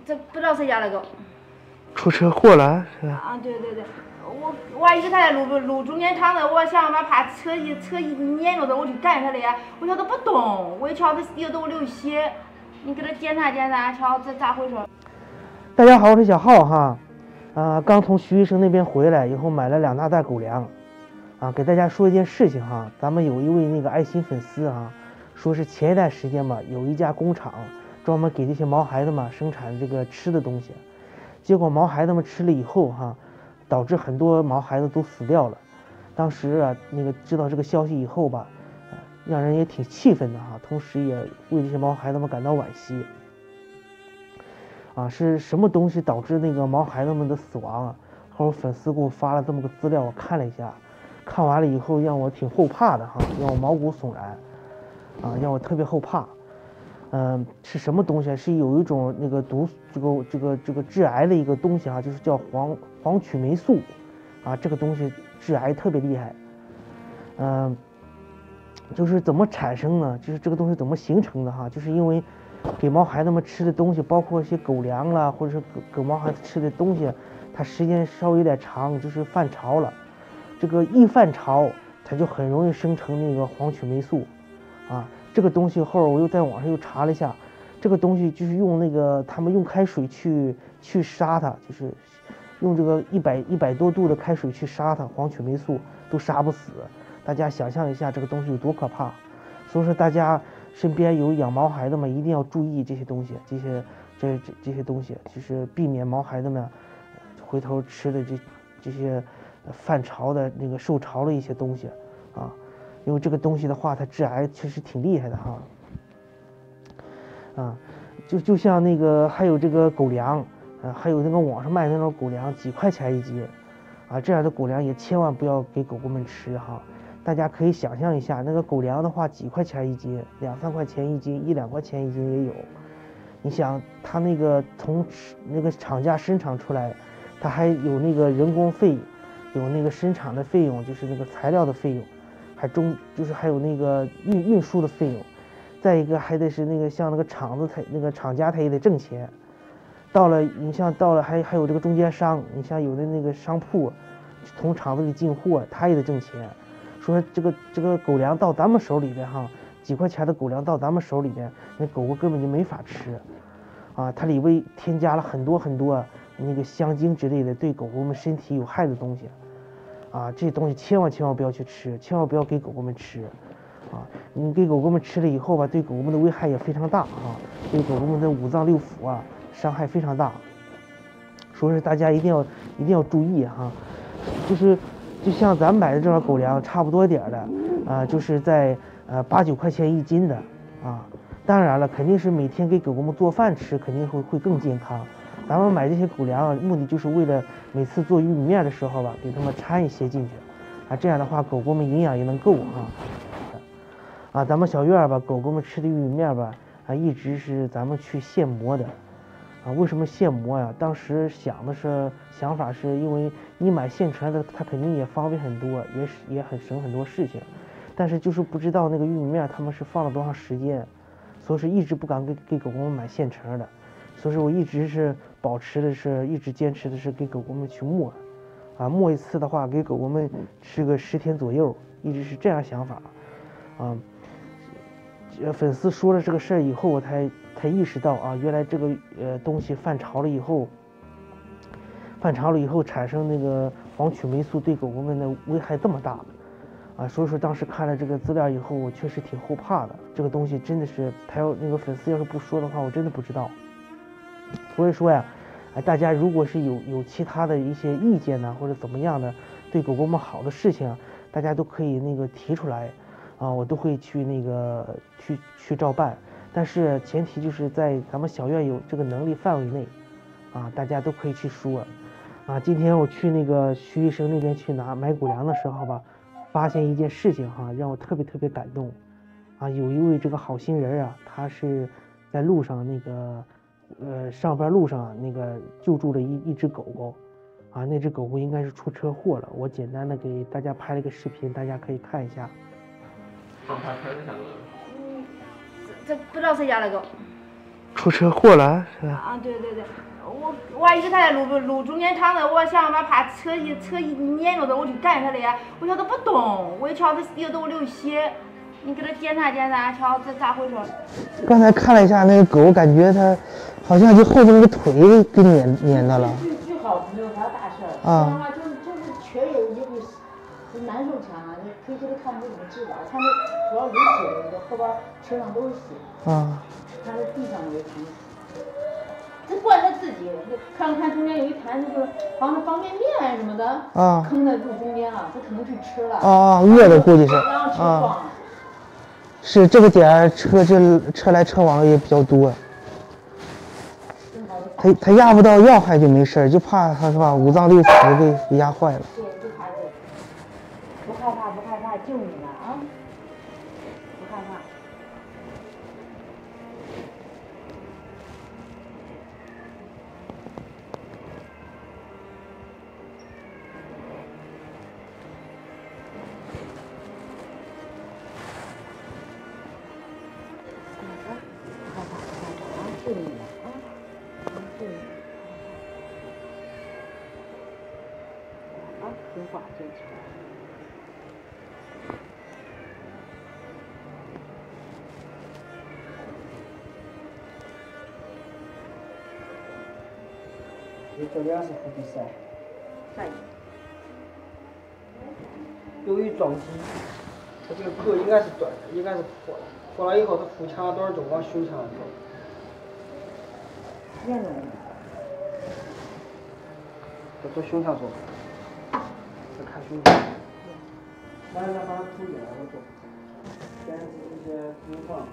这不知道谁家的狗。出车祸了是吧？啊，对，我一直在路中间躺着，我想把怕车一碾过去，我去赶他的呀，我瞧他不动，我一瞧他一个都流血，你给他检查检查，瞧这咋回事？大家好，我是小浩哈，刚从徐医生那边回来以后买了2大袋狗粮，给大家说一件事情哈，咱们有一位那个爱心粉丝啊，说是前一段时间吧，有一家工厂专门给这些毛孩子们生产这个吃的东西，结果毛孩子们吃了以后哈，导致很多毛孩子都死掉了。当时啊，那个知道这个消息以后吧，让人也挺气愤的哈，同时也为这些毛孩子们感到惋惜。是什么东西导致那个毛孩子们的死亡啊？后来粉丝给我发了这么个资料，我看了一下，看完了以后让我挺后怕的哈，让我毛骨悚然，让我特别后怕。是什么东西？是有一种那个这个致癌的一个东西啊，就是叫黄曲霉素，这个东西致癌特别厉害。就是怎么产生呢？就是这个东西怎么形成的哈？就是因为给毛孩子们吃的东西，包括一些狗粮啦，或者是给毛孩子吃的东西，它时间稍微有点长，就是泛潮了。这个一泛潮，它就很容易生成那个黄曲霉素，这个东西后来我又在网上又查了一下，这个东西就是用那个他们用开水去杀它，就是用这个100多度的开水去杀它，黄曲霉素都杀不死。大家想象一下这个东西有多可怕。所以说大家身边有养毛孩子们一定要注意这些东西，这些东西，就是避免毛孩子们回头吃的这些泛潮的那个受潮的一些东西因为这个东西的话，它致癌其实挺厉害的哈。就像那个还有这个狗粮，还有那个网上卖的那种狗粮，几块钱一斤，这样的狗粮也千万不要给狗狗们吃哈。大家可以想象一下，那个狗粮的话，几块钱一斤，2、3块钱一斤，1、2块钱一斤也有。你想，它那个从那个厂家生产出来，它还有那个人工费，有那个生产的费用，就是那个材料的费用。还有那个运输的费用，再一个还得是那个像那个厂子，那个厂家他也得挣钱。你像到了还有这个中间商，你像有的那个商铺，从厂子里进货，他也得挣钱。说这个狗粮到咱们手里边哈，几块钱的狗粮到咱们手里边，那狗狗根本就没法吃，它里边添加了很多那个香精之类的，对狗狗们身体有害的东西。这些东西千万不要去吃，千万不要给狗狗们吃，你给狗狗们吃了以后吧，对狗狗们的危害也非常大对狗狗们的5脏6腑伤害非常大。所以说大家一定要注意哈，就像咱买的这种狗粮差不多点的就是在8、9块钱一斤的当然了，肯定是每天给狗狗们做饭吃，肯定会更健康。咱们买这些狗粮目的就是为了每次做玉米面的时候吧，给它们掺一些进去这样的话狗狗们营养也能够咱们小院吧，狗狗们吃的玉米面吧一直是咱们去现磨的为什么现磨呀？当时想法是因为你买现成的，它肯定也方便很多，也很省很多事情，但是就是不知道那个玉米面他们是放了多长时间，所以是一直不敢给狗狗们买现成的。所以说我一直坚持的是给狗狗们去磨磨一次的话给狗狗们吃个10天左右，一直是这样想法粉丝说了这个事儿以后，我才意识到原来这个东西泛潮了以后产生那个黄曲霉素对狗狗们的危害这么大所以说当时看了这个资料以后，我确实挺后怕的。这个东西真的是那个粉丝要是不说的话，我真的不知道。所以说呀，大家如果是有其他的一些意见呢，或者怎么样的对狗狗们好的事情大家都可以那个提出来我都会去那个去照办。但是前提就是在咱们小院有这个能力范围内大家都可以去说今天我去那个徐医生那边去买狗粮的时候吧，发现一件事情让我特别感动有一位这个好心人他是在路上那个上班路上那个救助了一只狗狗那只狗狗应该是出车祸了，我简单的给大家拍了个视频，大家可以看一下。这不知道谁家的狗。出车祸了是吧？啊，对对对，我一直他在路中间躺着，我想嘛怕车一碾着的，我去赶他的呀，我瞧他不动，我一瞧他有都流血，你给他检查检查，瞧这咋回事？刚才看了一下那个狗，感觉它好像就后边那个腿给碾到了。最好没有啥大事儿，啊。这样的话就是缺液也会难受强，你可以给他看这怎么治疗，看这主要流血的，后边车上都是血。啊。看这地上有汤。这怪他自己，看中间有一盘就是好像方便面什么的，啊，坑在路中间了，他可能去吃了。啊，饿了估计是。然后车撞了。是这个点儿车来车往的也比较多。他压不到要害就没事，就怕他是吧五脏六腑给压坏了。对，就怕这个。不害怕，救你了啊！不害怕。救你了啊！救你了啊！别挂这车。这2次比赛。啥意思？由于撞击，它这个壳应该是断的，应该是破了。破了以后，它腹腔多少就往胸腔走。严重吗？这做胸腔手术，再看胸腔。完了把它图片我做，先是一些脂肪，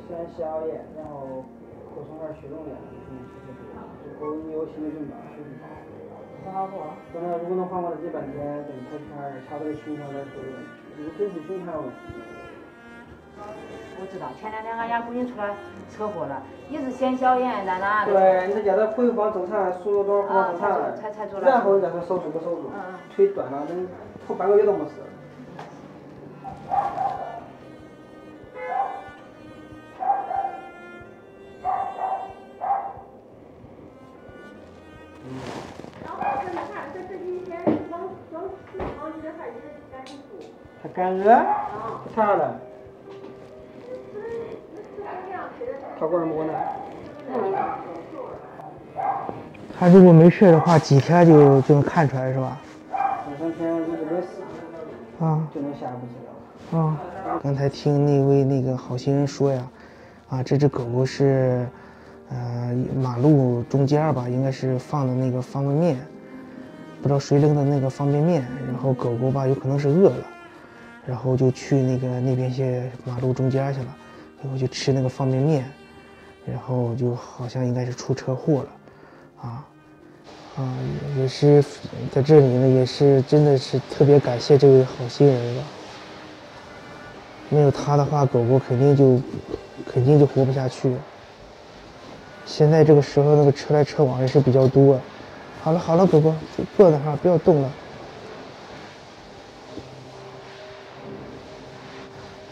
先下药液，然后扩充点血容量，最后你有心理准备，血脂高。好不？等到如果能缓过来这半天，等拍片儿，查这个胸腔再说有问题。如果真是胸腔有问题。我知道，前2天俺家闺女出来车祸了，也是先消炎在哪的。对，你得叫她恢复正常，输入多少恢复正常，才做了。然后再说手术不手术，腿断了，等头半个月都没事。他干热？咋了？套管摸呢？他如果没事的话，几天就能看出来是吧2、3天如果没事，就能下一步治疗。啊，刚才听那位那个好心人说呀，这只狗狗是，马路中间吧，应该是放的那个方便面，不知道谁扔的那个方便面，然后狗狗吧有可能是饿了，然后就去那边些马路中间去了，然后就吃那个方便面，然后就好像应该是出车祸了。也是在这里呢，也是真的是特别感谢这位好心人吧。没有他的话，狗狗肯定就活不下去了。现在这个时候，那个车来车往也是比较多。好了，狗狗就坐那哈，不要动了。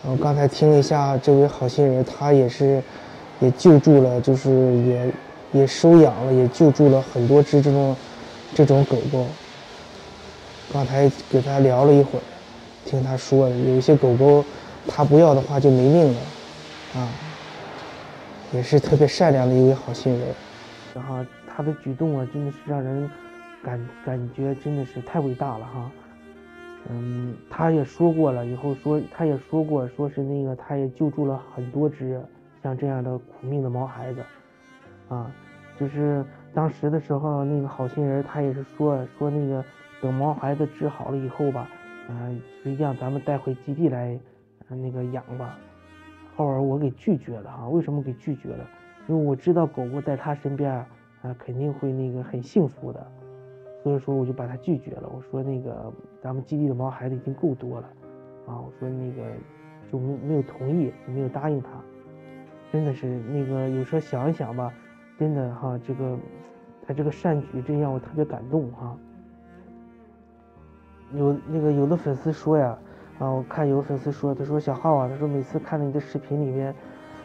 我刚才听了一下这位好心人，他也救助了，就是也收养了，也救助了很多只这种狗狗。刚才给他聊了一会儿，听他说的，有一些狗狗他不要的话就没命了，也是特别善良的一位好心人。然后他的举动啊，真的是让人感觉真的是太伟大了哈。他也说过了，他也说过，说是那个他也救助了很多只像这样的苦命的毛孩子，就是当时的时候，那个好心人他也是说那个等毛孩子治好了以后吧，让咱们带回基地来那个养吧。后来我给拒绝了为什么给拒绝了？因为我知道狗狗在他身边肯定会那个很幸福的。所以说我就把他拒绝了，我说那个咱们基地的毛孩子已经够多了，我说那个就没有同意，没有答应他。真的是那个有时候想一想吧，真的他这个善举真让我特别感动有的粉丝说呀，我看有的粉丝说，他说小浩他说每次看到你的视频里面，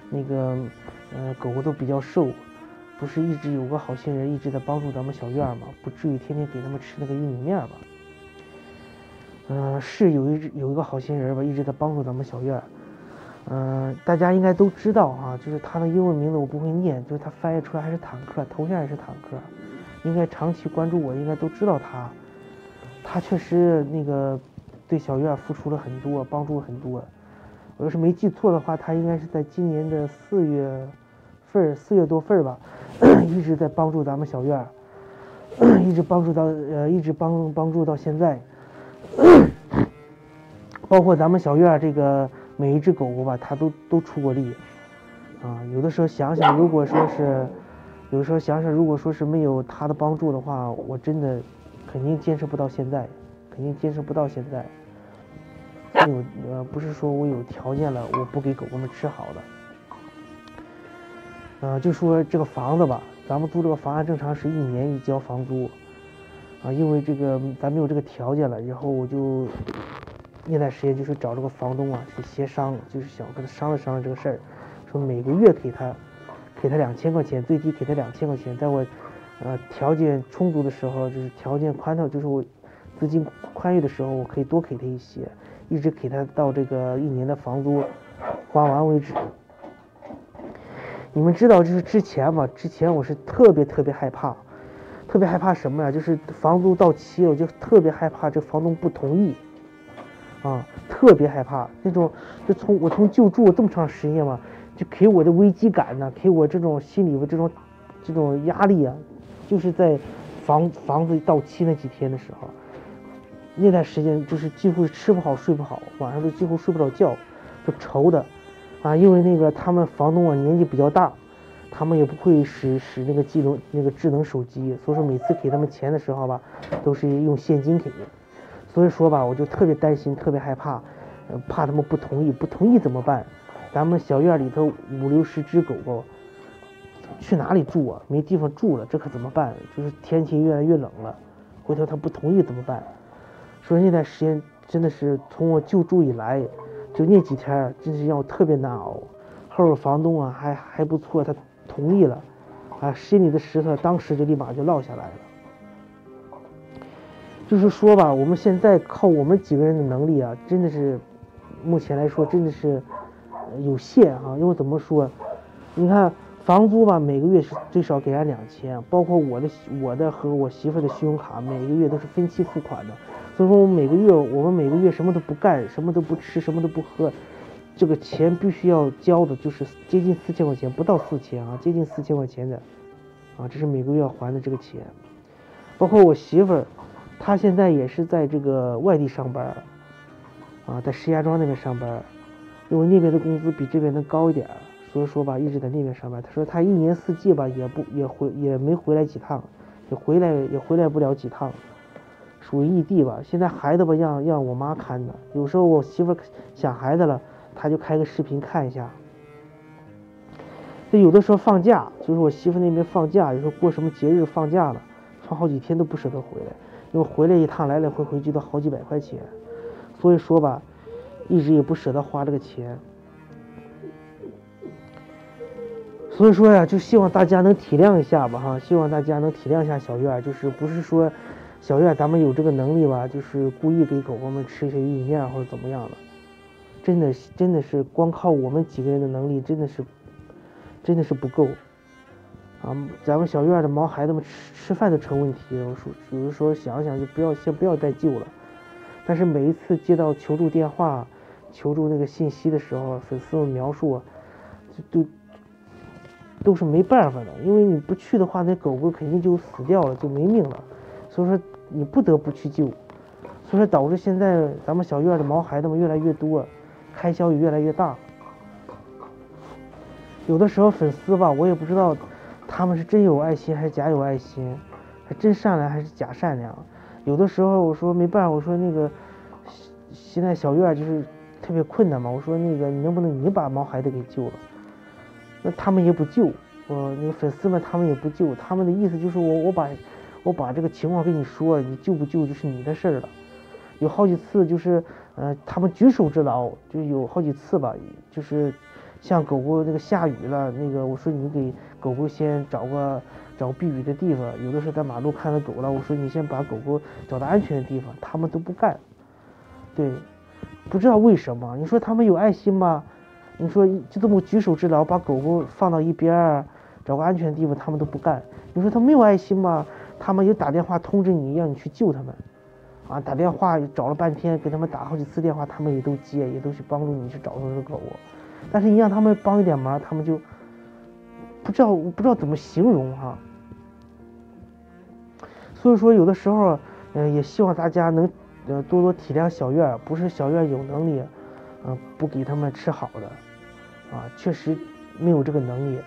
那个狗狗都比较瘦，不是一直有个好心人一直在帮助咱们小院吗？不至于天天给他们吃那个玉米面吧？是有一个好心人吧，一直在帮助咱们小院。大家应该都知道啊，就是他的英文名字我不会念，就是他翻译出来还是坦克，头像也是坦克。应该长期关注我，应该都知道他。他确实那个对小院付出了很多，帮助了很多。我要是没记错的话，他应该是在今年的4月多份吧，一直在帮助咱们小院，一直帮助到现在。包括咱们小院这个每一只狗狗吧，他都出过力啊。有的时候想想，如果说是没有他的帮助的话，我真的肯定坚持不到现在。不是说我有条件了，我不给狗狗们吃好的。就说这个房子吧，咱们租这个房按正常是1年一交房租啊，因为这个咱没有这个条件了，然后我就那段时间就是找这个房东啊去协商，就是想跟他商量这个事儿，说每个月给他2000块钱，最低给他2000块钱，在我条件充足的时候，就是条件宽敞，就是我资金宽裕的时候，我可以多给他一些，一直给他到这个1年的房租花完为止。你们知道，就是之前我是特别害怕什么呀？就是房租到期了，我就特别害怕这房东不同意啊，特别害怕那种，我从就住这么长时间嘛，就给我的危机感呢，给我这种心里的这种压力啊，就是在房子到期那几天的时候，那段时间就是几乎吃不好睡不好，晚上都几乎睡不着觉，就愁的啊，因为那个他们房东啊年纪比较大，他们也不会使那个智能手机，所以说每次给他们钱的时候吧，都是用现金给。所以说吧，我就特别担心，特别害怕，怕他们不同意怎么办？咱们小院里头50-60只狗狗，去哪里住啊？没地方住了，这可怎么办？就是天气越来越冷了，回头他不同意怎么办？所以那段时间真的是从我就住以来，就那几天真是让我特别难熬。后边房东啊还不错，他同意了，啊，心里的石头当时就立马就落下来了。就是说吧，我们现在靠我们几个人的能力啊，真的是目前来说真的是有限啊。因为怎么说，你看房租吧，每个月是最少给俺2000，包括我的和我媳妇的信用卡，每个月都是分期付款的。所以说我们每个月什么都不干，什么都不吃，什么都不喝，这个钱必须要交的，就是接近4000块钱，不到4000啊，接近4000块钱的啊，这是每个月要还的这个钱。包括我媳妇儿，她现在也是在这个外地上班啊，在石家庄那边上班，因为那边的工资比这边能高一点，所以说吧一直在那边上班。她说她1年4季吧也没回来几趟，也回来不了几趟，属于异地吧。现在孩子吧让我妈看的，有时候我媳妇想孩子了，她就开个视频看一下。这有的时候放假，就是我媳妇那边放假，有时候过什么节日放假了，放好几天都不舍得回来，因为回来一趟来回就得好几百块钱，所以说吧，一直也不舍得花这个钱。所以说呀，就希望大家能体谅一下吧哈，希望大家能体谅一下小院，就是不是说小院咱们有这个能力吧，就是故意给狗狗们吃一些玉米面或者怎么样的，真的是光靠我们几个人的能力真的是不够啊！咱们小院的毛孩子们吃饭都成问题，我说有的时候想想就先不要再救了。但是每一次接到求助电话、求助那个信息的时候，粉丝们描述都是没办法的，因为你不去的话，那狗狗肯定就死掉了，就没命了。所以说你不得不去救，所以说导致现在咱们小院的毛孩子们越来越多，开销也越来越大。有的时候粉丝吧，我也不知道他们是真有爱心还是假有爱心，还真善良还是假善良。有的时候我说没办法，我说那个现在小院就是特别困难嘛，我说那个你能不能你把毛孩子给救了？那他们也不救，那个粉丝们他们也不救，他们的意思就是我把这个情况跟你说，你救不救就是你的事儿了。有好几次就是他们举手之劳，就有好几次吧，就是像狗狗那个下雨了，那个我说你给狗狗先找避雨的地方，有的时候在马路看到狗了，我说你先把狗狗找到安全的地方，他们都不干。对，不知道为什么，你说他们有爱心吗？你说就这么举手之劳，把狗狗放到一边儿，找个安全的地方，他们都不干。你说他没有爱心吗？他们有打电话通知你，让你去救他们，啊，打电话找了半天，给他们打好几次电话，他们也都接，也都去帮助你去找到这个狗。但是你让他们帮一点忙，他们就不知道怎么形容哈。所以说有的时候，也希望大家能多多体谅小院，不是小院有能力，不给他们吃好的，啊，确实没有这个能力。